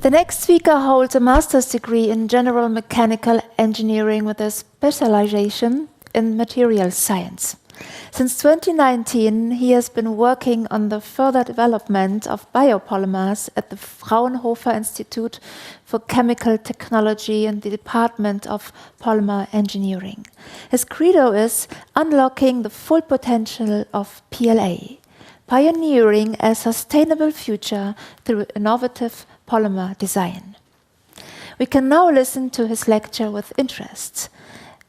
The next speaker holds a master's degree in general mechanical engineering with a specialization in material science. Since 2019, he has been working on the further development of biopolymers at the Fraunhofer Institute for Chemical Technology in the Department of Polymer Engineering. His credo is unlocking the full potential of PLA, pioneering a sustainable future through innovative polymer design. We can now listen to his lecture with interest.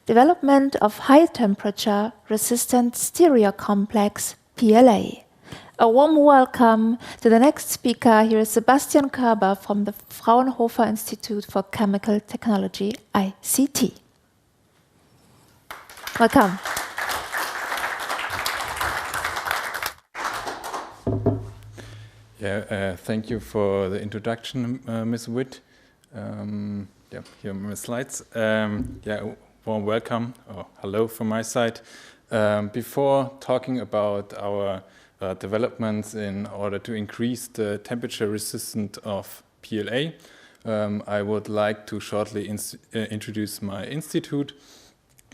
Development of high-temperature resistant stereocomplex PLA. A warm welcome to the next speaker. Here is Sebastian Körber from the Fraunhofer Institute for Chemical Technology, ICT. Welcome. Thank you for the introduction, Ms. Witt. Here are my slides. Warm welcome, or hello from my side. Before talking about our developments in order to increase the temperature resistance of PLA, I would like to shortly introduce my institute,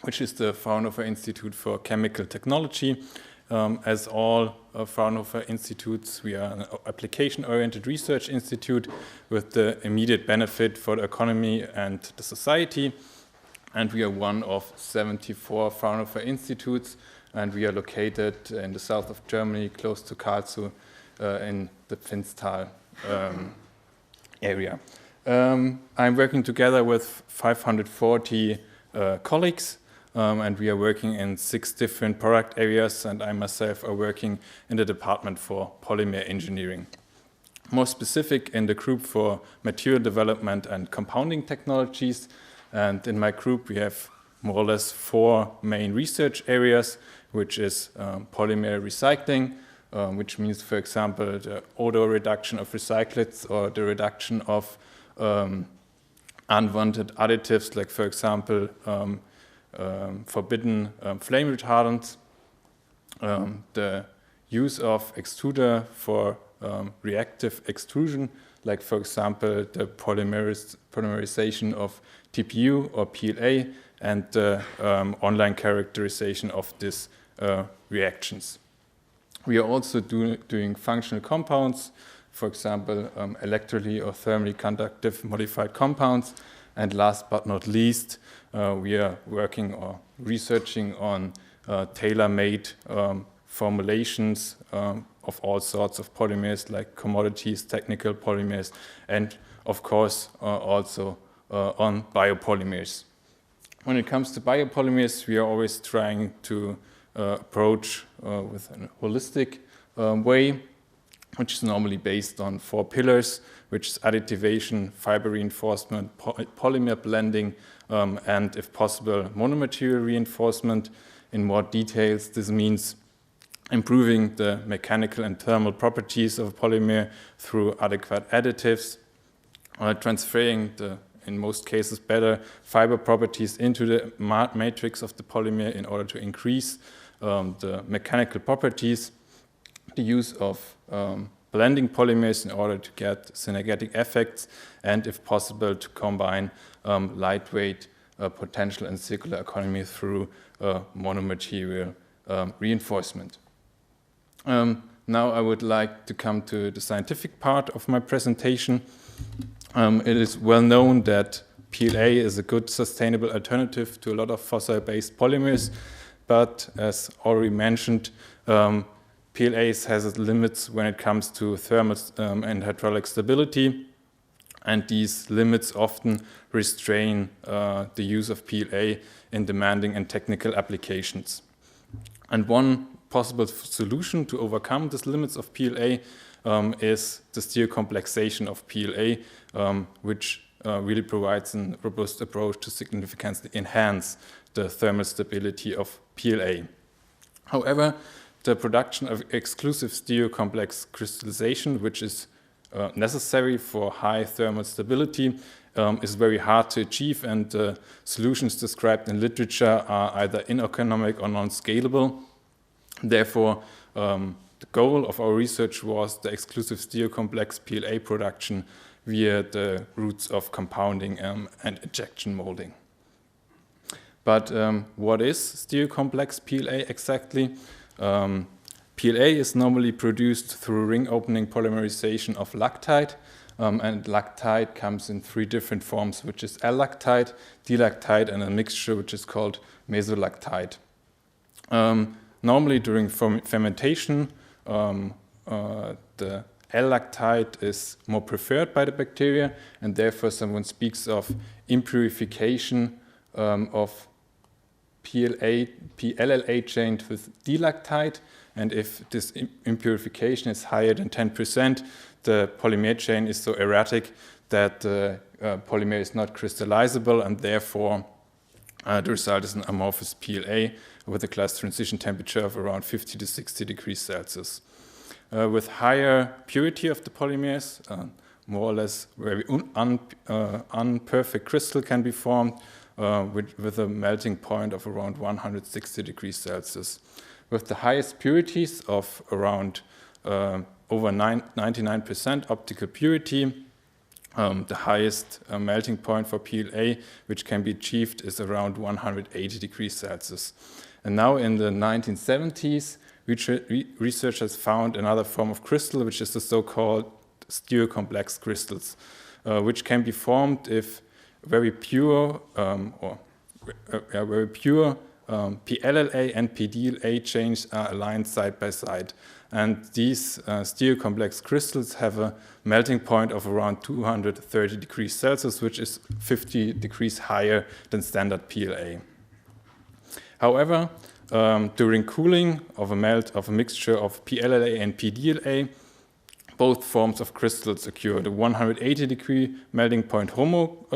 which is the Fraunhofer Institute for Chemical Technology. As all Fraunhofer institutes, we are an application-oriented research institute with the immediate benefit for the economy and the society. And we are one of 74 Fraunhofer institutes, and we are located in the south of Germany, close to Karlsruhe, in the Pfinstal area. I'm working together with 540 colleagues, and we are working in 6 different product areas, and I myself are working in the department for polymer engineering. More specific in the group for material development and compounding technologies. And in my group, we have more or less 4 main research areas, which is polymer recycling, which means, for example, the odor reduction of recyclates or the reduction of unwanted additives, like, for example, forbidden flame retardants, the use of extruder for reactive extrusion, like, for example, the polymerization of TPU or PLA, and the online characterization of these reactions. We are also doing functional compounds, for example, electrically or thermally conductive modified compounds. And last but not least, we are working or researching on tailor-made formulations of all sorts of polymers, like commodities, technical polymers, and of course also on biopolymers. When it comes to biopolymers, we are always trying to approach with a holistic way, which is normally based on 4 pillars, which is additivation, fiber reinforcement, polymer blending, and if possible, monomaterial reinforcement. In more details, this means improving the mechanical and thermal properties of a polymer through adequate additives, transferring the, in most cases, better fiber properties into the matrix of the polymer in order to increase the mechanical properties, the use of blending polymers in order to get synergetic effects, and if possible, to combine lightweight, potential, and circular economy through monomaterial reinforcement. Now I would like to come to the scientific part of my presentation. It is well known that PLA is a good sustainable alternative to a lot of fossil-based polymers, but as already mentioned, PLA has its limits when it comes to thermal and hydraulic stability, and these limits often restrain the use of PLA in demanding and technical applications. And one possible solution to overcome these limits of PLA is the stereocomplexation of PLA, which really provides a robust approach to significantly enhance the thermal stability of PLA. However, the production of exclusive stereocomplex crystallization, which is necessary for high thermal stability, is very hard to achieve, and the solutions described in literature are either ineconomic or non-scalable. Therefore, the goal of our research was the exclusive stereocomplex PLA production via the routes of compounding and injection molding. But what is stereocomplex PLA exactly? PLA is normally produced through ring opening polymerization of lactide, and lactide comes in 3 different forms, which is L-lactide, D-lactide, and a mixture which is called mesolactide. Normally during fermentation, the L-lactide is more preferred by the bacteria, and therefore someone speaks of impurification of PLLA chained with D-lactide, and if this impurification is higher than 10%, the polymer chain is so erratic that the polymer is not crystallizable, and therefore the result is an amorphous PLA with a glass transition temperature of around 50 to 60 degrees Celsius. With higher purity of the polymers, more or less very unperfect crystal can be formed with a melting point of around 160 degrees Celsius. With the highest purities of around over 99% optical purity, the highest melting point for PLA which can be achieved is around 180 degrees Celsius. And now in the 1970s, researchers found another form of crystal, which is the so-called stereocomplex crystals, which can be formed if very pure PLLA and PDLA chains are aligned side by side. And these stereocomplex crystals have a melting point of around 230 degrees Celsius, which is 50 degrees higher than standard PLA. However, during cooling of a mixture of PLLA and PDLA, both forms of crystals occur. The 180 degree melting point homo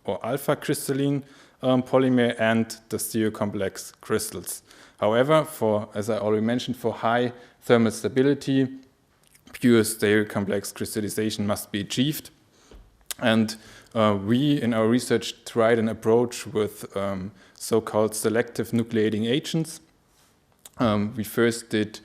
or alpha crystalline polymer and the stereocomplex crystals. However, as I already mentioned, for high thermal stability, pure stereocomplex crystallization must be achieved. And we, in our research, tried an approach with so-called selective nucleating agents. We first did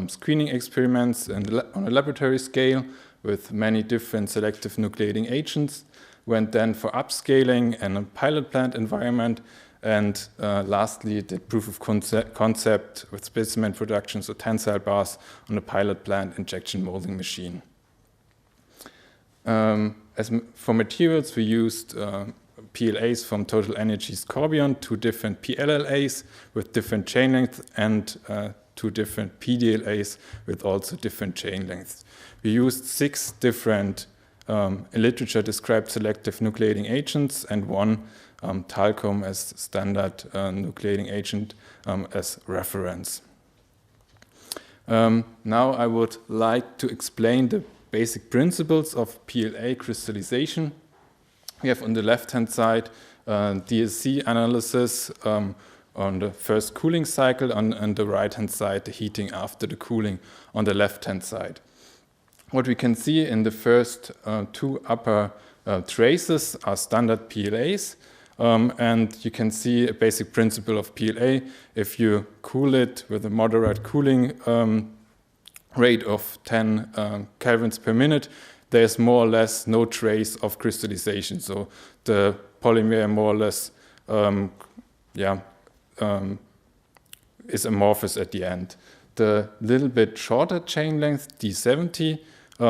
screening experiments on a laboratory scale with many different selective nucleating agents, went then for upscaling in a pilot plant environment, and lastly did proof of concept with specimen production, so tensile bars on a pilot plant injection molding machine. For materials, we used PLAs from Total Energies Corbion, 2 different PLLAs with different chain lengths, and 2 different PDLAs with also different chain lengths. We used 6 different in literature described selective nucleating agents and 1 talcum as standard nucleating agent as reference. Now I would like to explain the basic principles of PLA crystallization. We have on the left-hand side DSC analysis on the first cooling cycle, on the right-hand side the heating after the cooling on the left-hand side. What we can see in the first 2 upper traces are standard PLAs, and you can see a basic principle of PLA. If you cool it with a moderate cooling rate of 10 kelvins per minute, there's more or less no trace of crystallization. So the polymer more or less is amorphous at the end. The little bit shorter chain length, D70,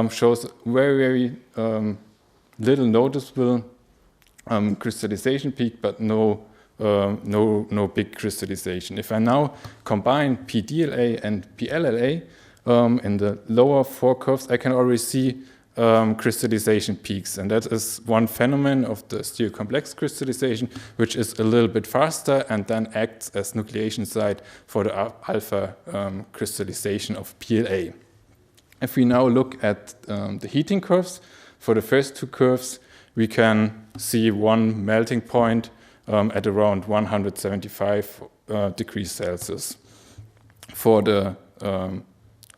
shows very little noticeable crystallization peak, but no big crystallization. If I now combine PDLA and PLLA in the lower 4 curves, I can already see crystallization peaks, and that is one phenomenon of the stereocomplex crystallization, which is a little bit faster and then acts as nucleation site for the alpha crystallization of PLA. If we now look at the heating curves, for the first 2 curves, we can see one melting point at around 175 degrees Celsius. For the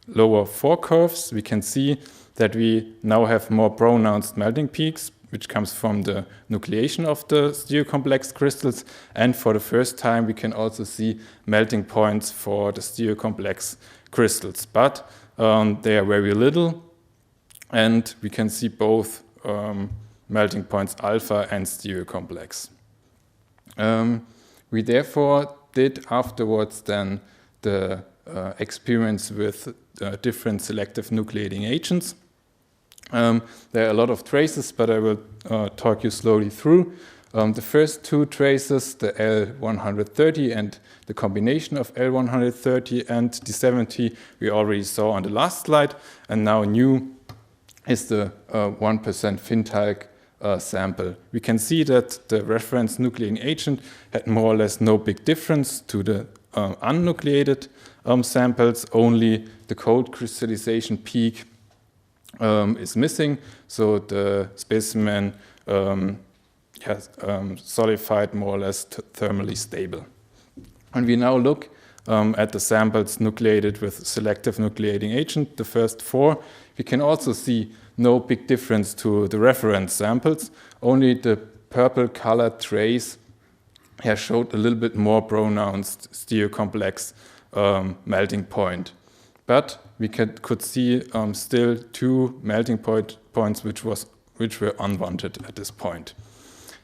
lower 4 curves, we can see that we now have more pronounced melting peaks, which comes from the nucleation of the stereocomplex crystals. And for the first time, we can also see melting points for the stereocomplex crystals. But they are very little, and we can see both melting points alpha and stereocomplex. We therefore did afterwards then the experiments with different selective nucleating agents. There are a lot of traces, but I will talk you slowly through. The first two traces, the L130 and the combination of L130 and D70, we already saw on the last slide, and now new is the 1% fin talc sample. We can see that the reference nucleating agent had more or less no big difference to the unnucleated samples. Only the cold crystallization peak is missing, so the specimen has solidified more or less thermally stable. And we now look at the samples nucleated with selective nucleating agent, the first four. We can also see no big difference to the reference samples. Only the purple colored trace has showed a little bit more pronounced stereocomplex melting point. But we could see still two melting points which were unwanted at this point.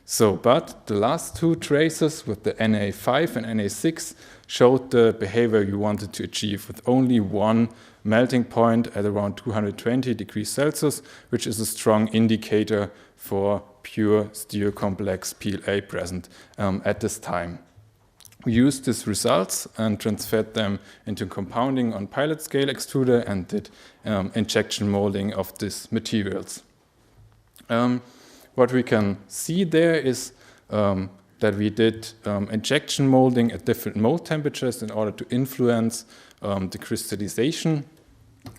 So, but the last two traces with the Na5 and Na6 showed the behavior you wanted to achieve with only one melting point at around 220 degrees Celsius, which is a strong indicator for pure stereocomplex PLA present at this time. We used these results and transferred them into compounding on pilot scale extruder and did injection molding of these materials. What we can see there is that we did injection molding at different mold temperatures in order to influence the crystallization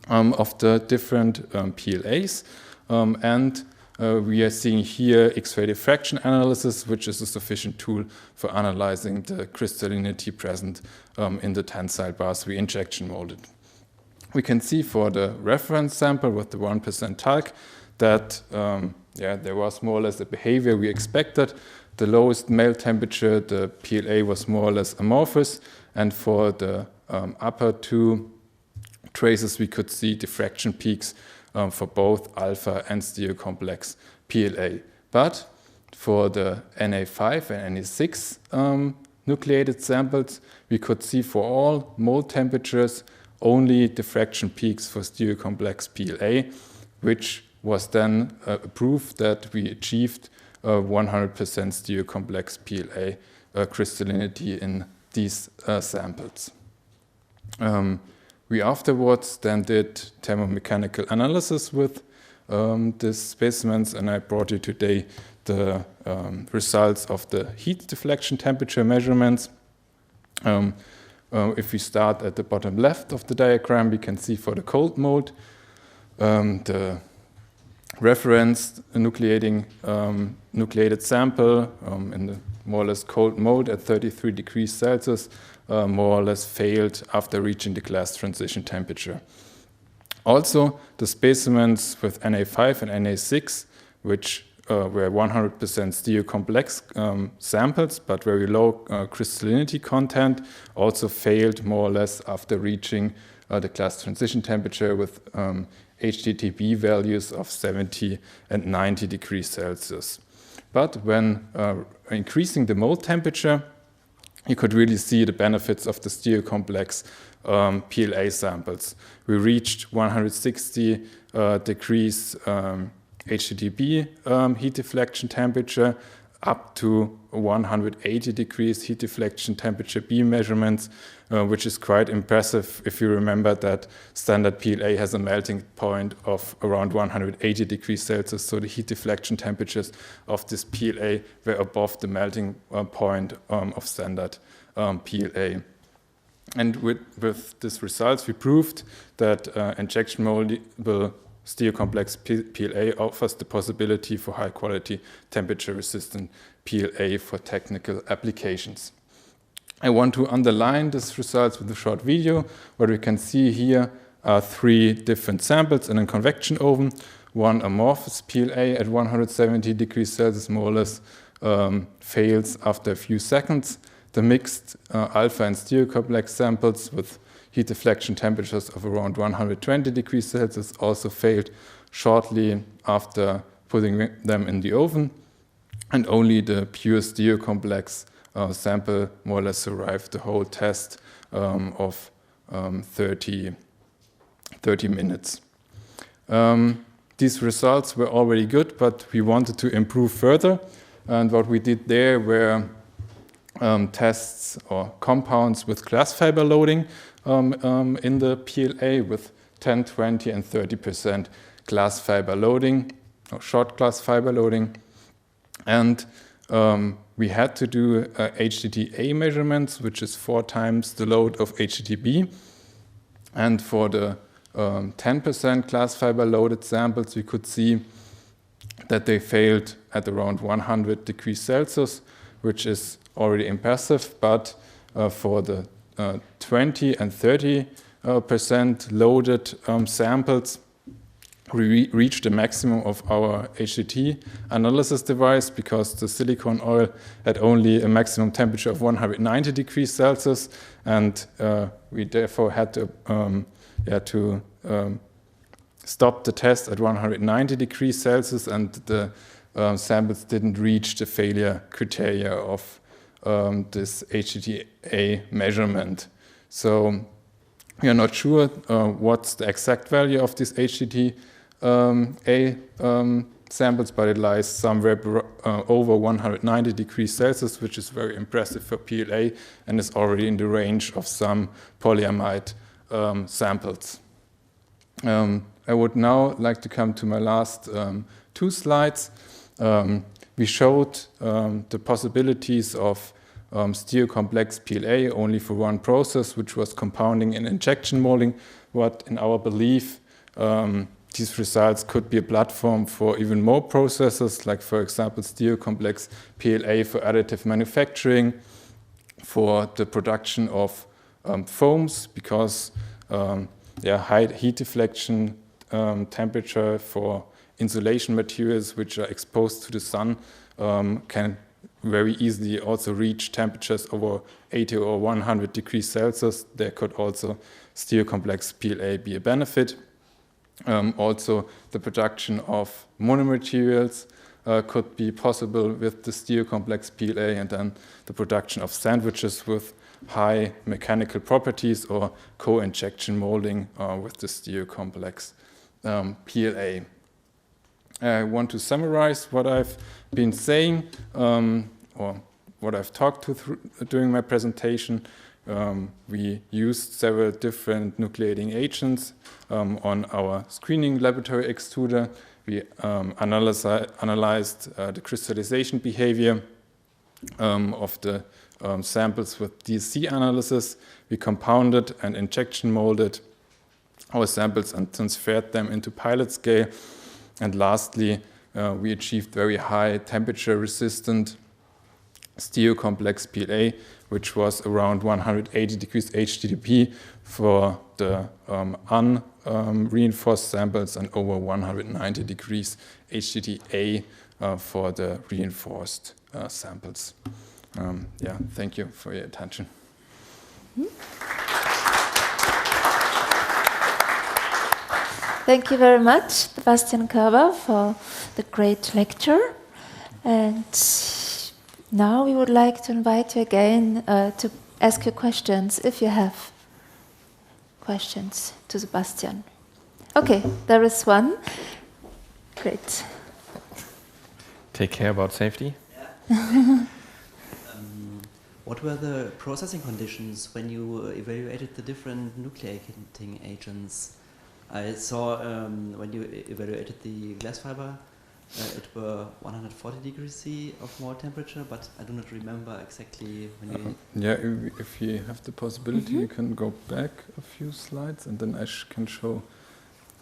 of the different PLAs. We are seeing here X-ray diffraction analysis, which is a sufficient tool for analyzing the crystallinity present in the tensile bars we injection molded. We can see for the reference sample with the 1% talc that there was more or less the behavior we expected. The lowest melt temperature, the PLA was more or less amorphous, and for the upper two traces we could see diffraction peaks for both alpha and stereocomplex PLA. But for the Na5 and Na6 nucleated samples, we could see for all mold temperatures only diffraction peaks for stereocomplex PLA, which was then proof that we achieved 100% stereocomplex PLA crystallinity in these samples. We afterwards then did thermomechanical analysis with these specimens, and I brought you today the results of the heat deflection temperature measurements. If we start at the bottom left of the diagram, we can see for the cold mode, the reference nucleated sample in the more or less cold mode at 33 degrees Celsius more or less failed after reaching the glass transition temperature. Also, the specimens with Na5 and Na6, which were 100% stereocomplex samples, but very low crystallinity content, also failed more or less after reaching the glass transition temperature with HTTB values of 70 and 90 degrees Celsius. But when increasing the mold temperature, you could really see the benefits of the stereocomplex PLA samples. We reached 160 degrees HTTB heat deflection temperature, up to 180 degrees heat deflection temperature B measurements, which is quite impressive if you remember that standard PLA has a melting point of around 180 degrees Celsius, so the heat deflection temperatures of this PLA were above the melting point of standard PLA. And with these results, we proved that injection moldable stereocomplex PLA offers the possibility for high-quality temperature-resistant PLA for technical applications. I want to underline these results with a short video. What we can see here are three different samples in a convection oven. One amorphous PLA at 170 degrees Celsius more or less fails after a few seconds. The mixed alpha and stereocomplex samples with heat deflection temperatures of around 120 degrees Celsius also failed shortly after putting them in the oven, and only the pure stereocomplex sample more or less survived the whole test of 30 minutes. These results were already good, but we wanted to improve further, and what we did there were tests or compounds with glass fiber loading in the PLA with 10, 20, and 30% glass fiber loading, or short glass fiber loading. And we had to do HDTA measurements, which is 4 times the load of HDTB. And for the 10% glass fiber loaded samples, we could see that they failed at around 100 degrees Celsius, which is already impressive. But for the 20 and 30% loaded samples, we reached the maximum of our HDT analysis device because the silicone oil had only a maximum temperature of 190 degrees Celsius, and we therefore had to stop the test at 190 degrees Celsius, and the samples didn't reach the failure criteria of this HDTA measurement. So we are not sure what's the exact value of this HDTA samples, but it lies somewhere over 190 degrees Celsius, which is very impressive for PLA and is already in the range of some polyamide samples. I would now like to come to my last 2 slides. We showed the possibilities of stereocomplex PLA only for one process, which was compounding and injection molding. What, in our belief, these results could be a platform for even more processes, like, for example, stereocomplex PLA for additive manufacturing, for the production of foams, because high heat deflection temperature for insulation materials which are exposed to the sun can very easily also reach temperatures over 80 or 100 degrees Celsius. There could also stereocomplex PLA be a benefit. Also, the production of monomaterials could be possible with the stereocomplex PLA, and then the production of sandwiches with high mechanical properties or co-injection molding with the stereocomplex PLA. I want to summarize what I've been saying or what I've talked to during my presentation. We used several different nucleating agents on our screening laboratory extruder. We analyzed the crystallization behavior of the samples with DSC analysis. We compounded and injection molded our samples and transferred them into pilot scale. And lastly, we achieved very high temperature resistant stereocomplex PLA, which was around 180 degrees HDTP for the unreinforced samples and over 190 degrees HDTA for the reinforced samples. Thank you for your attention. Thank you very much, Sebastian Körber, for the great lecture. And now we would like to invite you again to ask your questions, if you have questions to Sebastian. Okay, there is one. Great. Take care about safety. Yeah. What were the processing conditions when you evaluated the different nucleating agents? I saw when you evaluated the glass fiber, it were 140 degrees C of mold temperature, but I do not remember exactly when you... If you have the possibility, you can go back a few slides, and then I can show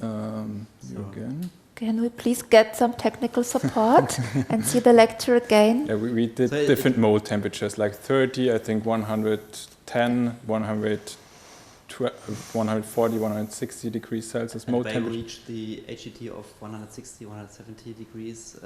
you again. Can we please get some technical support and see the lecture again? Yeah, we did different mold temperatures, like 30, I think 110, 140, 160 degrees Celsius mold temperature. And they reached the HDT of 160, 170 degrees,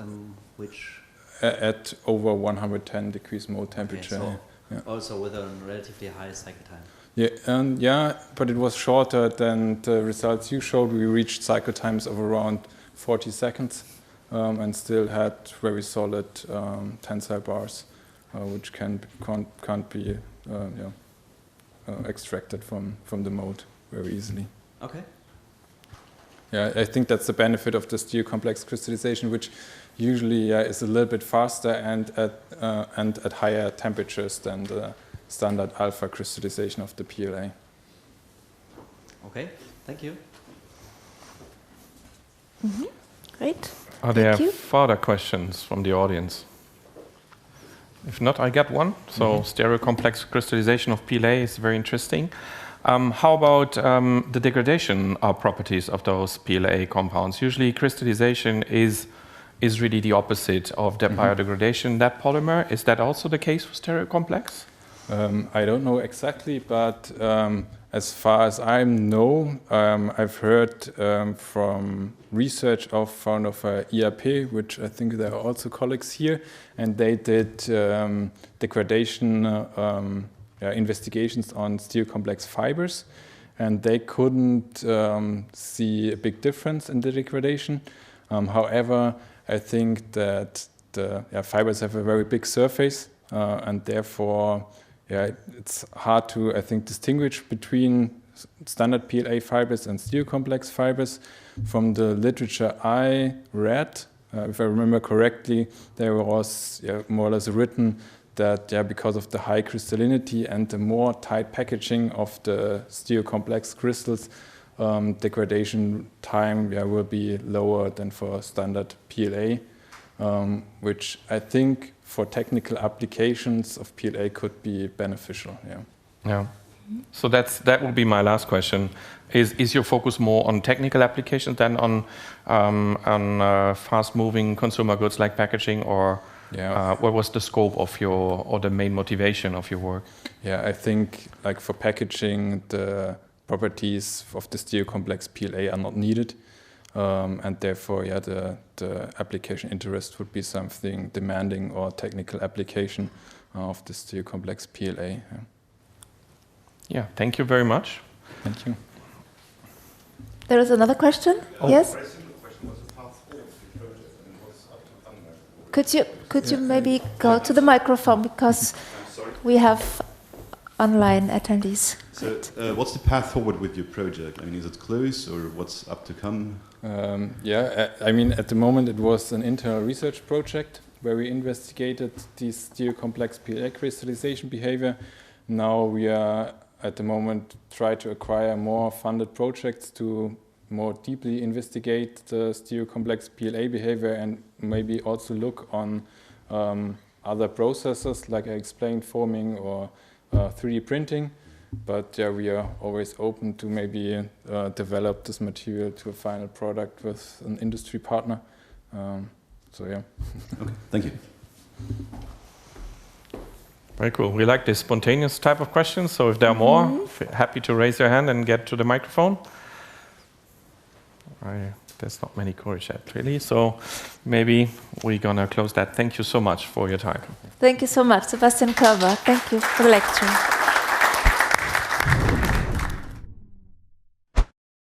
which... At over 110 degrees mold temperature. Okay, so also with a relatively high cycle time. Yeah, but it was shorter than the results you showed. We reached cycle times of around 40 seconds and still had very solid tensile bars, which can't be extracted from the mold very easily. Okay. Yeah, I think that's the benefit of the stereocomplex crystallization, which usually is a little bit faster and at higher temperatures than the standard alpha crystallization of the PLA. Okay, thank you. Mm-hmm. Great. Are there further questions from the audience? If not, I got one. So stereocomplex crystallization of PLA is very interesting. How about the degradation properties of those PLA compounds? Usually crystallization is really the opposite of the biodegradation. That polymer, is that also the case for stereocomplex? I don't know exactly, but as far as I know, I've heard from research of one of IAP, which I think there are also colleagues here, and they did degradation investigations on stereocomplex fibers, and they couldn't see a big difference in the degradation. However, I think that the fibers have a very big surface, and therefore it's hard to, I think, distinguish between standard PLA fibers and stereocomplex fibers. From the literature I read, if I remember correctly, there was more or less written that because of the high crystallinity and the more tight packaging of the stereocomplex crystals, degradation time will be lower than for standard PLA, which I think for technical applications of PLA could be beneficial. Yeah. So that would be my last question. Is your focus more on technical applications than on fast-moving consumer goods like packaging, or what was the scope of or the main motivation of your work? Yeah, I think like for packaging, the properties of the stereocomplex PLA are not needed, and therefore, the application interest would be something demanding or technical application of the stereocomplex PLA. Yeah, thank you very much. Thank you. There is another question. Oh. Yes. Very simple question. What's the path forward for the project and what's up to come there? Could you maybe go to the microphone, because we have online attendees. So, what's the path forward with your project? I mean, is it close or what's up to come? I mean, at the moment it was an internal research project where we investigated this stereocomplex PLA crystallization behavior. Now we are at the moment try to acquire more funded projects to more deeply investigate the stereocomplex PLA behavior and maybe also look on other processes like I explained, forming or 3D printing. But we are always open to maybe develop this material to a final product with an industry partner. Okay, thank you. Very cool. We like this spontaneous type of questions. So if there are more, happy to raise your hand and get to the microphone. There's not many courage yet, really. So maybe we're going to close that. Thank you so much for your time. Thank you so much, Sebastian Körber. Thank you for the lecture.